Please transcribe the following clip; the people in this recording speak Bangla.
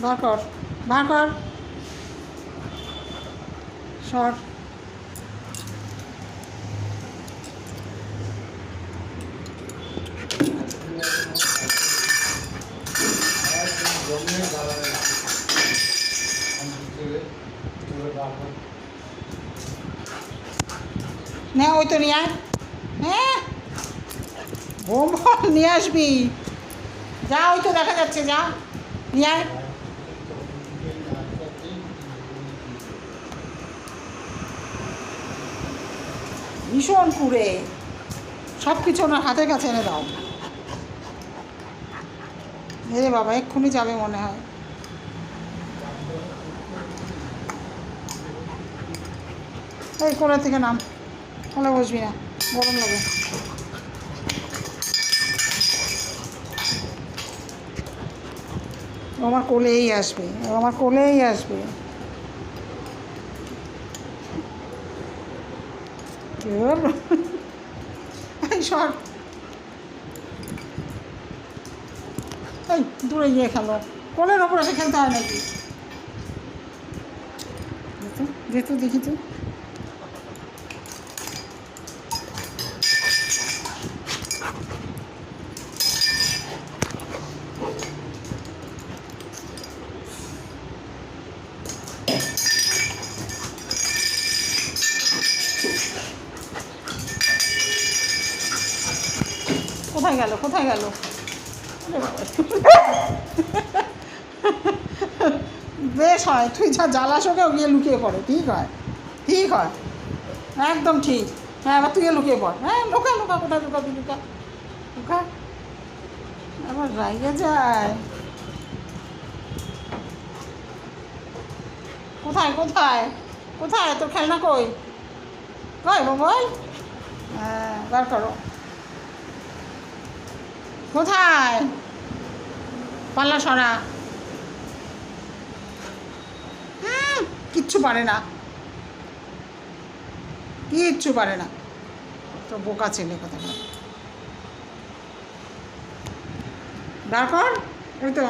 বার কর, বার কর, সর। নে ওই তো নিয়ে আয়। হ্যাঁ, বোম নিয়ে আসবি। যা, ওই তো দেখা যাচ্ছে, যা নিয়ে আয়। ভীষণ কুড়ে, সব কিছু ওনার হাতের কাছে এনে দাও। এরে বাবা, এক্ষুনি যাবে মনে হয়। এই কোলের থেকে নাম, কোলে বসবি না, গরম লাগে। ও আমার কোলেই আসবে, ও আমার কোলেই আসবে। এই সর, এই দূরে গিয়ে খেলো, কোলের ওপর এসে খেলতে হয় নাকি? যেহেতু দেখি তো। কোথায় গেল, কোথায় গেল? বেশ হয়, তুই যা জ্বালাস ওকে, গিয়ে লুকিয়ে পড়ে, ঠিক হয়, ঠিক হয়, একদম ঠিক। হ্যাঁ, এবার তুইও লুকিয়ে পড়। হ্যাঁ, লুকা লুকা, কোথায় লুকাবি, লুকা লুকা। আবার রাইগে যায়। কোথায় কোথায় কোথায় তোর খেলনা? কই কই বল। হ্যাঁ, বার করো। কোথায়? পাল্লা সরা। কিচ্ছু পারে না, কিচ্ছু পারে না, তো বোকা ছেলে কথা। বার কর, ওই তো।